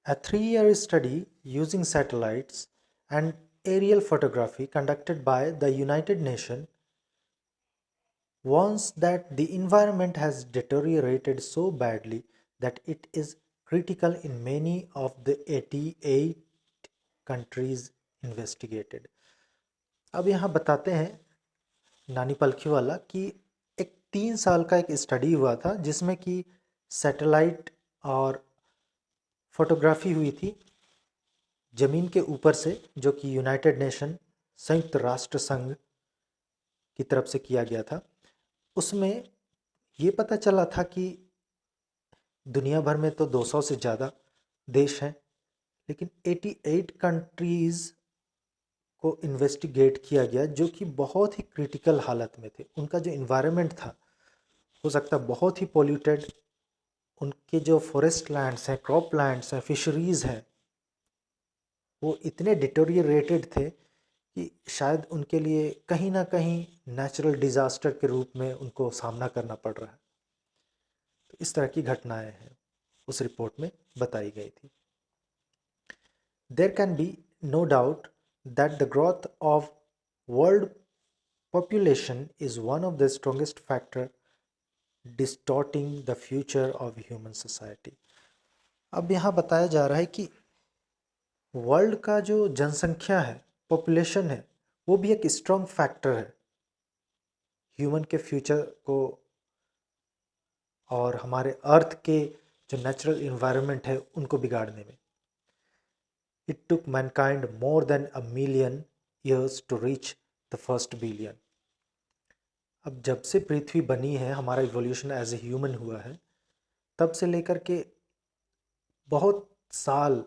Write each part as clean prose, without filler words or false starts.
A 3-year study using satellites and aerial photography conducted by the United Nations warns that the environment has deteriorated so badly that it is critical in many of the 88 countries investigated. अब यहाँ बताते हैं नानी पलखी वाला कि एक 3 साल का एक स्टडी हुआ था जिसमें कि सैटेलाइट और फोटोग्राफी हुई थी ज़मीन के ऊपर से, जो कि यूनाइटेड नेशन संयुक्त राष्ट्र संघ की तरफ से किया गया था। उसमें ये पता चला था कि दुनिया भर में तो 200 से ज़्यादा देश हैं, लेकिन 88 कंट्रीज़ को इन्वेस्टिगेट किया गया जो कि बहुत ही क्रिटिकल हालत में थे। उनका जो इन्वायरमेंट था हो सकता है बहुत ही पोल्यूटेड, उनके जो फॉरेस्ट लैंड्स हैं, क्रॉप लैंड्स हैं, फिशरीज़ हैं, वो इतने डिटोरिएटेड थे कि शायद उनके लिए कहीं ना कहीं नेचुरल डिज़ास्टर के रूप में उनको सामना करना पड़ रहा है। तो इस तरह की घटनाएं हैं उस रिपोर्ट में बताई गई थी। There can be no doubt that the growth of world population is one of the strongest factor distorting the future of human society। अब यहाँ बताया जा रहा है कि वर्ल्ड का जो जनसंख्या है, पॉपुलेशन है, वो भी एक स्ट्रॉन्ग फैक्टर है ह्यूमन के फ्यूचर को और हमारे अर्थ के जो नेचुरल इन्वायरमेंट है उनको बिगाड़ने में। It took mankind more than a million years to reach the first billion. अब जब से पृथ्वी बनी है, हमारा इवोल्यूशन एज ए ह्यूमन हुआ है, तब से लेकर के बहुत साल,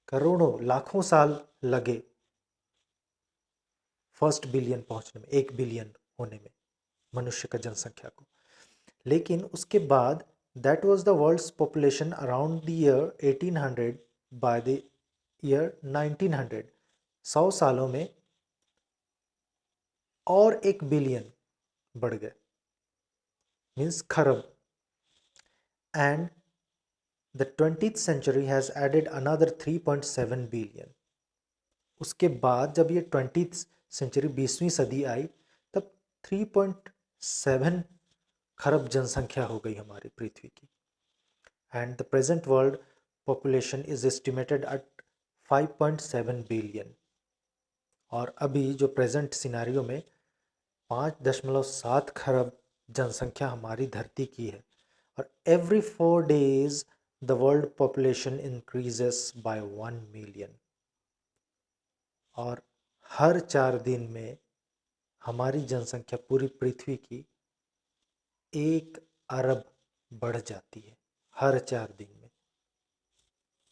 करोड़ों लाखों साल लगे फर्स्ट बिलियन पहुंचने में, 1 बिलियन होने में मनुष्य का जनसंख्या को। लेकिन उसके बाद that was the world's population around the year 1800 by the year 1900। 100 सालों में और 1 बिलियन बढ़ गए, मीन्स खरब। And the 20th century has added another 3.7 billion. उसके बाद जब ये 20th सेंचुरी 20वीं सदी आई, तब 3.7 खरब जनसंख्या हो गई हमारी पृथ्वी की। And the present world population is estimated at 5.7 billion. और अभी जो प्रेजेंट सिनारियो में 5.7 खरब जनसंख्या हमारी धरती की है। और every 4 days the world population increases by 1 million. और हर 4 दिन में हमारी जनसंख्या पूरी पृथ्वी की 1 अरब बढ़ जाती है हर 4 दिन में।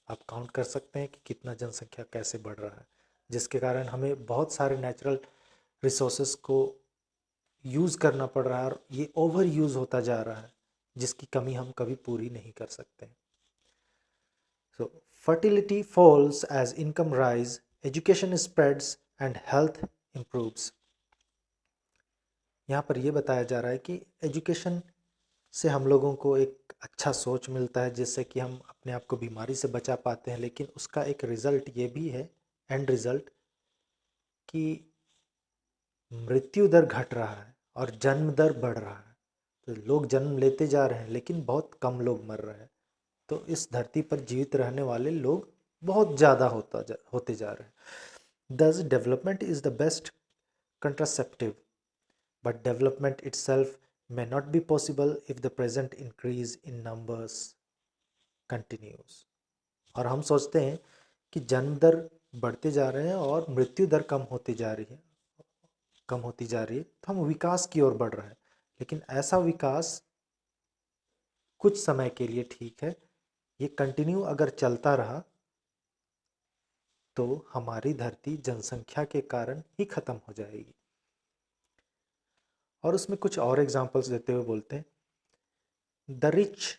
आप काउंट कर सकते हैं कि कितना जनसंख्या कैसे बढ़ रहा है, जिसके कारण हमें बहुत सारे नेचुरल रिसोर्सेस को यूज़ करना पड़ रहा है और ये ओवर यूज़ होता जा रहा है, जिसकी कमी हम कभी पूरी नहीं कर सकते। So fertility falls as income rise, education spreads and health improves. यहाँ पर ये बताया जा रहा है कि एजुकेशन से हम लोगों को एक अच्छा सोच मिलता है, जिससे कि हम अपने आप को बीमारी से बचा पाते हैं। लेकिन उसका एक रिज़ल्ट ये भी है, एंड रिज़ल्ट, कि मृत्यु दर घट रहा है और जन्म दर बढ़ रहा है। तो लोग जन्म लेते जा रहे हैं लेकिन बहुत कम लोग मर रहे हैं। तो इस धरती पर जीवित रहने वाले लोग बहुत ज़्यादा होते जा रहे हैं। दस development is the best contraceptive, but development itself may not be possible if the present increase in numbers continues। और हम सोचते हैं कि जन्म दर बढ़ते जा रहे हैं और मृत्यु दर कम होती जा रही है, तो हम विकास की ओर बढ़ रहे हैं। लेकिन ऐसा विकास कुछ समय के लिए ठीक है, ये कंटिन्यू अगर चलता रहा तो हमारी धरती जनसंख्या के कारण ही खत्म हो जाएगी। और उसमें कुछ और एग्जांपल्स देते हुए बोलते हैं, द रिच,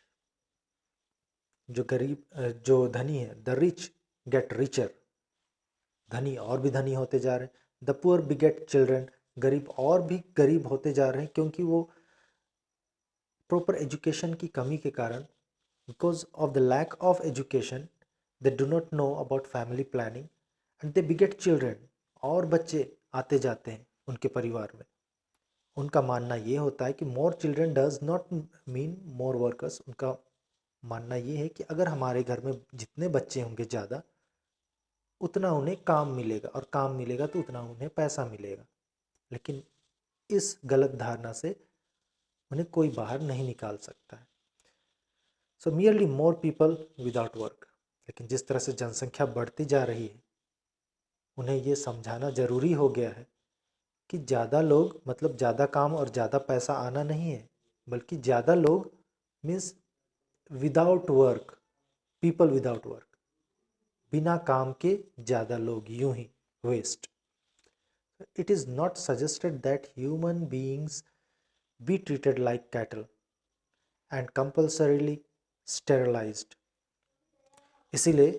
जो गरीब, जो धनी है, द रिच गेट रिचर, धनी और भी धनी होते जा रहे हैं। द पुअर बिगेट चिल्ड्रन, गरीब और भी गरीब होते जा रहे हैं, क्योंकि वो प्रॉपर एजुकेशन की कमी के कारण Because of the lack of education, they do not know about family planning and they beget children. और बच्चे आते जाते हैं उनके परिवार में। उनका मानना ये होता है कि more children does not mean more workers. उनका मानना ये है कि अगर हमारे घर में जितने बच्चे होंगे ज़्यादा, उतना उन्हें काम मिलेगा, और काम मिलेगा तो उतना उन्हें पैसा मिलेगा। लेकिन इस गलत धारणा से उन्हें कोई बाहर नहीं निकाल सकता है। So merely more people without work. लेकिन जिस तरह से जनसंख्या बढ़ती जा रही है, उन्हें ये समझाना ज़रूरी हो गया है कि ज़्यादा लोग मतलब ज़्यादा काम और ज़्यादा पैसा आना नहीं है, बल्कि ज़्यादा लोग means without work, people without work, बिना काम के ज़्यादा लोग, यूं ही waste. It is not suggested that human beings be treated like cattle and compulsorily sterilized। इसीलिए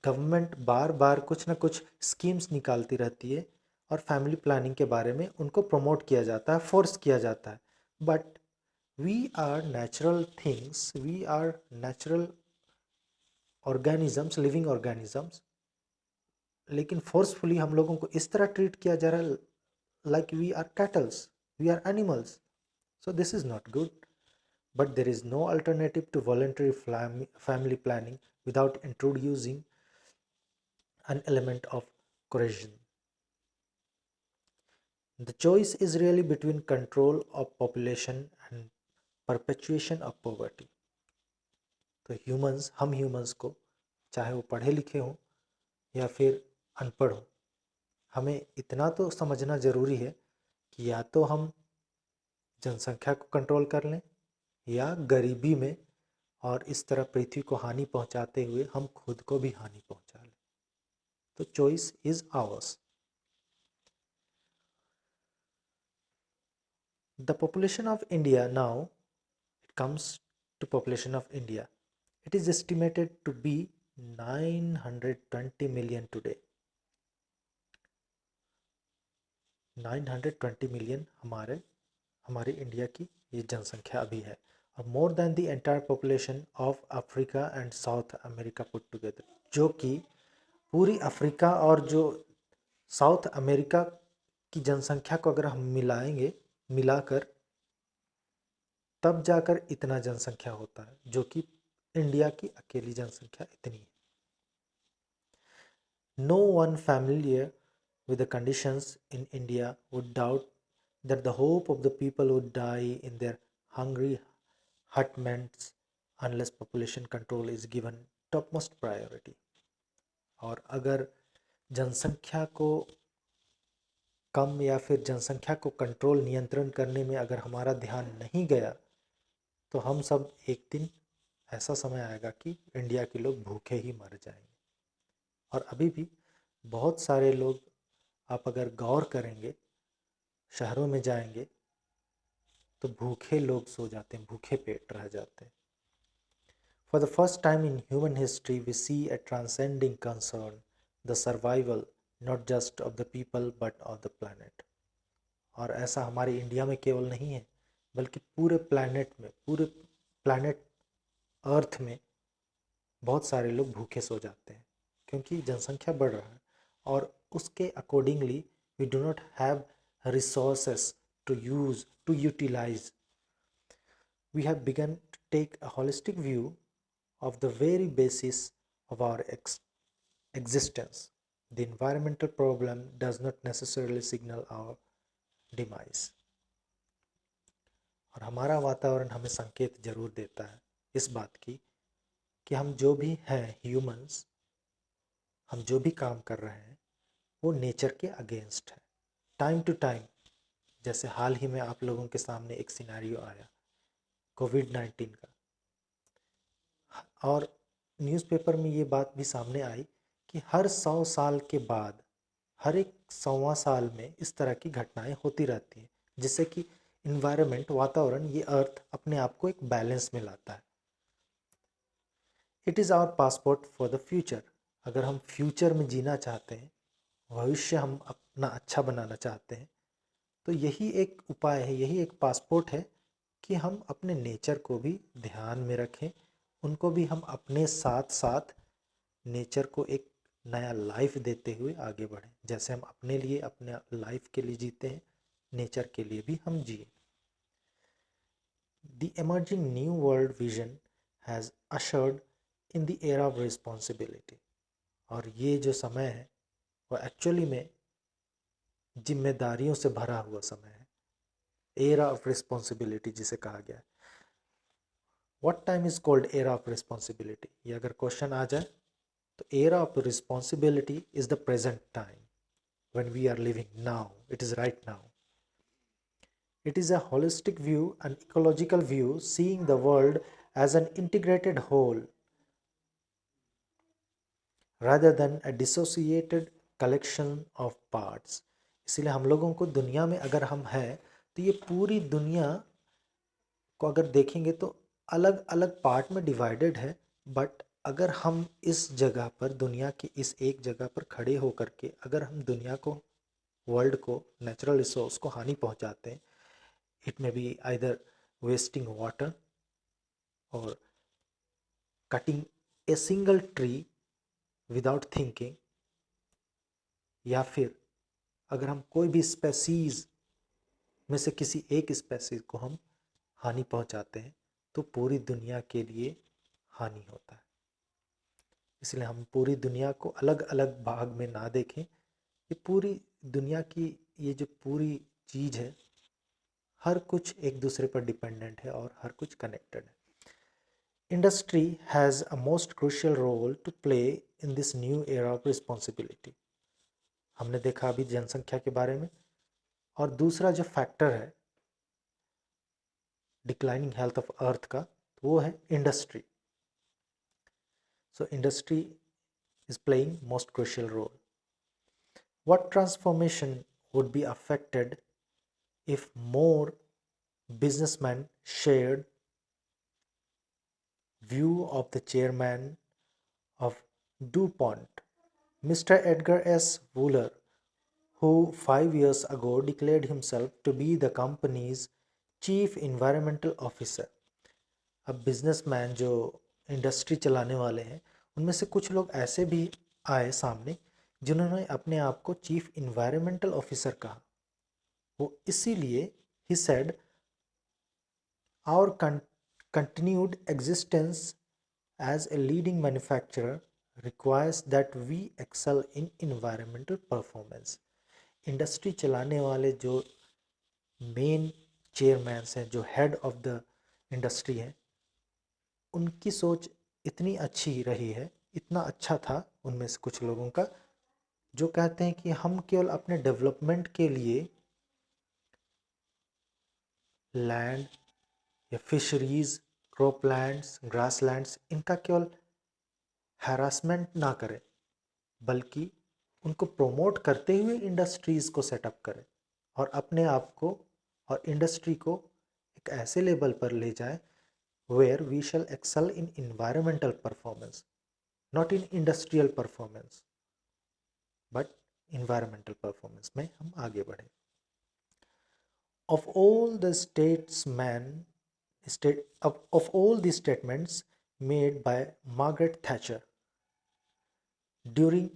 गवर्नमेंट बार बार कुछ ना कुछ स्कीम्स निकालती रहती है और फैमिली प्लानिंग के बारे में उनको प्रमोट किया जाता है, फोर्स किया जाता है। But we are natural things, we are natural organisms, living organisms, लेकिन फोर्सफुली हम लोगों को इस तरह ट्रीट किया जा रहा है like we are cattles, we are animals. So this is not good, but there is no alternative to voluntary family planning without introducing an element of coercion. The choice is really between control of population and perpetuation of poverty. तो humans, हम humans को, चाहे वो पढ़े लिखे हों या फिर अनपढ़ हों, हमें इतना तो समझना ज़रूरी है कि या तो हम जनसंख्या को कंट्रोल कर लें या गरीबी में और इस तरह पृथ्वी को हानि पहुंचाते हुए हम खुद को भी हानि पहुंचा लें। तो choice is ours. The population of India now, it comes to population of India, it is estimated to be 920 million today. 920 million हमारे इंडिया की ये जनसंख्या अभी है, और more than the entire population of Africa and South America put together, जो कि पूरी अफ्रीका और जो साउथ अमेरिका की जनसंख्या को अगर हम मिलाएंगे, मिलाकर तब जाकर इतना जनसंख्या होता है, जो कि इंडिया की अकेली जनसंख्या इतनी है। No one familiar with the conditions in India would doubt that the hope of the people would die in their hungry hutments unless population control is given topmost priority। और अगर जनसंख्या को कम या फिर जनसंख्या को कंट्रोल, नियंत्रण करने में अगर हमारा ध्यान नहीं गया, तो हम सब एक दिन ऐसा समय आएगा कि इंडिया के लोग भूखे ही मर जाएंगे। और अभी भी बहुत सारे लोग, आप अगर गौर करेंगे, शहरों में जाएंगे तो भूखे लोग सो जाते हैं, भूखे पेट रह जाते हैं। For the first time in human history we see a transcending concern the survival not just of the people but of the planet. और ऐसा हमारे इंडिया में केवल नहीं है, बल्कि पूरे प्लैनेट में, पूरे प्लैनेट अर्थ में बहुत सारे लोग भूखे सो जाते हैं, क्योंकि जनसंख्या बढ़ रहा है और उसके accordingly we do not have resources to utilise. We have begun to take a holistic view of the very basis of our existence. The environmental problem does not necessarily signal our demise। और हमारा वातावरण हमें संकेत जरूर देता है इस बात की कि हम जो भी हैं ह्यूमंस, हम जो भी काम कर रहे हैं वो नेचर के अगेंस्ट है। टाइम टू टाइम, जैसे हाल ही में आप लोगों के सामने एक सिनेरियो आया कोविड-19 का, और न्यूज़पेपर में ये बात भी सामने आई कि हर 100 साल के बाद, हर एक 100वां साल में इस तरह की घटनाएं होती रहती हैं, जिससे कि इन्वायरमेंट, वातावरण, ये अर्थ अपने आप को एक बैलेंस में लाता है। It is our passport for the future. अगर हम फ्यूचर में जीना चाहते हैं, भविष्य हम अपना अच्छा बनाना चाहते हैं, तो यही एक उपाय है, यही एक पासपोर्ट है कि हम अपने नेचर को भी ध्यान में रखें, उनको भी हम अपने साथ साथ नेचर को एक नया लाइफ देते हुए आगे बढ़ें। जैसे हम अपने लिए, अपने लाइफ के लिए जीते हैं, नेचर के लिए भी हम जिए। The emerging new world vision has ushered in the era of responsibility। और ये जो समय है वो एक्चुअली में जिम्मेदारियों से भरा हुआ समय है। एरा ऑफ रिस्पॉन्सिबिलिटी जिसे कहा गया है। What time is called era of responsibility, ये अगर क्वेश्चन आ जाए तो era of responsibility is the present time when we are living now, it is right now. It is a holistic view, an ecological view, seeing the world as an integrated whole rather than a dissociated collection of parts। इसलिए हम लोगों को दुनिया में अगर हम हैं तो ये पूरी दुनिया को अगर देखेंगे तो अलग अलग पार्ट में डिवाइडेड है, बट अगर हम इस जगह पर, दुनिया की इस एक जगह पर खड़े होकर के अगर हम दुनिया को, वर्ल्ड को, नेचुरल रिसोर्स को हानि पहुंचाते हैं, it may be either wasting water or cutting a single tree without thinking, या फिर अगर हम कोई भी स्पेसीज में से किसी एक स्पेसीज को हम हानि पहुंचाते हैं तो पूरी दुनिया के लिए हानि होता है। इसलिए हम पूरी दुनिया को अलग अलग भाग में ना देखें, ये पूरी दुनिया की ये जो पूरी चीज़ है, हर कुछ एक दूसरे पर डिपेंडेंट है और हर कुछ कनेक्टेड है। Industry has a most crucial role to play in this new era of responsibility। हमने देखा अभी जनसंख्या के बारे में। और दूसरा जो फैक्टर है डिक्लाइनिंग हेल्थ ऑफ अर्थ का, वो है industry. So industry is playing most crucial role. What transformation would be affected if more businessmen shared view of the chairman of DuPont, Mr. Edgar S. Wooler, who 5 years ago declared himself to be the company's chief environmental officer। अब businessman जो industry चलाने वाले हैं उनमें से कुछ लोग ऐसे भी आए सामने जिन्होंने अपने आप को चीफ इन्वायरमेंटल ऑफिसर कहा। वो इसीलिए ही said our continued existence as a leading manufacturer requires that we excel in environmental performance। Industry चलाने वाले जो मेन चेयरमैन्स हैं, जो हेड ऑफ द इंडस्ट्री हैं, उनकी सोच इतनी अच्छी रही है, इतना अच्छा था उनमें से कुछ लोगों का, जो कहते हैं कि हम केवल अपने डेवलपमेंट के लिए लैंड या फिशरीज, क्रॉपलैंड्स, ग्रासलैंड्स, इनका केवल हैरासमेंट ना करें, बल्कि उनको प्रोमोट करते हुए इंडस्ट्रीज़ को सेटअप करें और अपने आप को और इंडस्ट्री को एक ऐसे लेवल पर ले जाए where we shall excel in environmental performance, not in industrial performance, but environmental performance में हम आगे बढ़े। Of all the all the statements made by Margaret Thatcher during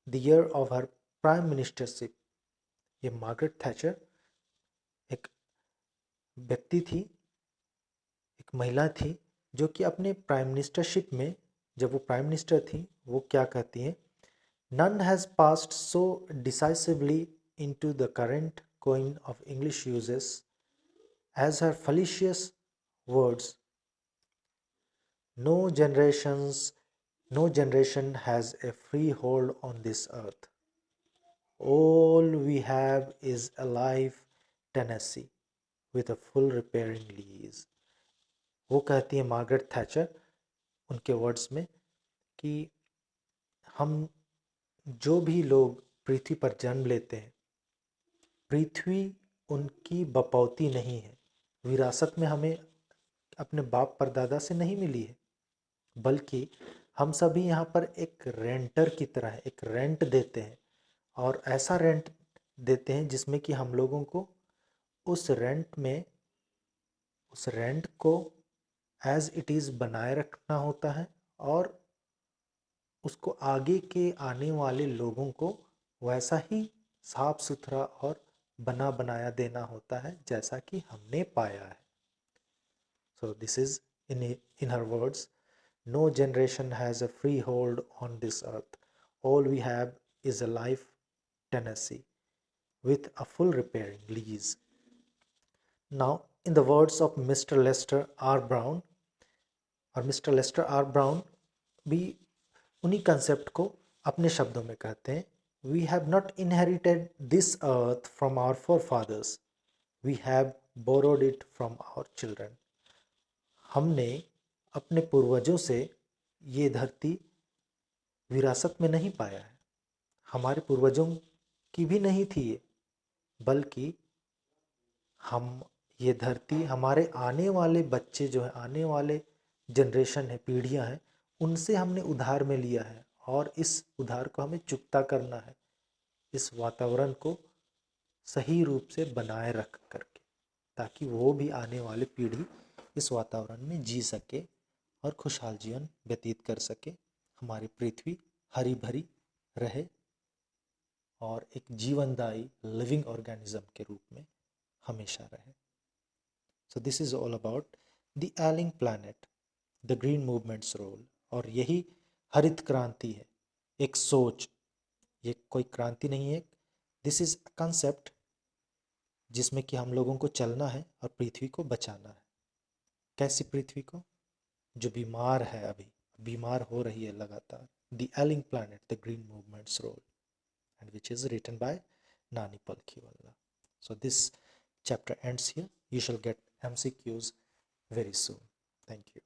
the year of her prime ministership, ये Margaret Thatcher एक व्यक्ति थी, एक महिला थी, जो कि अपने प्राइम मिनिस्टरशिप में, जब वो प्राइम मिनिस्टर थी, वो क्या कहती हैं, none has passed so decisively into the current coin of English uses as her fallacious words, no generation has a free hold on this earth, all we have is a life tenancy with a full repairing lease। वो कहती है Margaret Thatcher उनके words में कि हम जो भी लोग पृथ्वी पर जन्म लेते हैं, पृथ्वी उनकी बपौती नहीं है, विरासत में हमें अपने बाप परदादा से नहीं मिली है, बल्कि हम सभी यहाँ पर एक रेंटर की तरह है, एक रेंट देते हैं, और ऐसा रेंट देते हैं जिसमें कि हम लोगों को उस रेंट में उस रेंट को एज इट इज़ बनाए रखना होता है और उसको आगे के आने वाले लोगों को वैसा ही साफ सुथरा और बना बनाया देना होता है जैसा कि हमने पाया है. So this is in her words, no generation has a free hold on this earth. All we have is a life tenancy with a full repairing lease. Now, in the words of Mr. Lester R. Brown, और mister Lester R Brown भी उन्हीं concept को अपने शब्दों में कहते हैं. We have not inherited this earth from our forefathers, we have borrowed it from our children. हमने अपने पूर्वजों से ये धरती विरासत में नहीं पाया है, हमारे पूर्वजों की भी नहीं थी ये, बल्कि हम ये धरती हमारे आने वाले बच्चे जो है, आने वाले जनरेशन है, पीढ़ियां हैं, उनसे हमने उधार में लिया है और इस उधार को हमें चुकता करना है, इस वातावरण को सही रूप से बनाए रख करके, ताकि वो भी आने वाली पीढ़ी इस वातावरण में जी सके और खुशहाल जीवन व्यतीत कर सके, हमारी पृथ्वी हरी भरी रहे और एक जीवनदायी लिविंग ऑर्गेनिज्म के रूप में हमेशा रहे. So this is all about the ailing planet, the green movement's role. और यही हरित क्रांति है, एक सोच, ये कोई क्रांति नहीं है, दिस इज कंसेप्ट जिसमें कि हम लोगों को चलना है और पृथ्वी को बचाना है. कैसी पृथ्वी को? जो बीमार है, अभी बीमार हो रही है लगातार. The ailing planet, the green movement's role, and which is written by Nani Palkhiwala. So this chapter ends here. You shall get MCQs very soon. Thank you.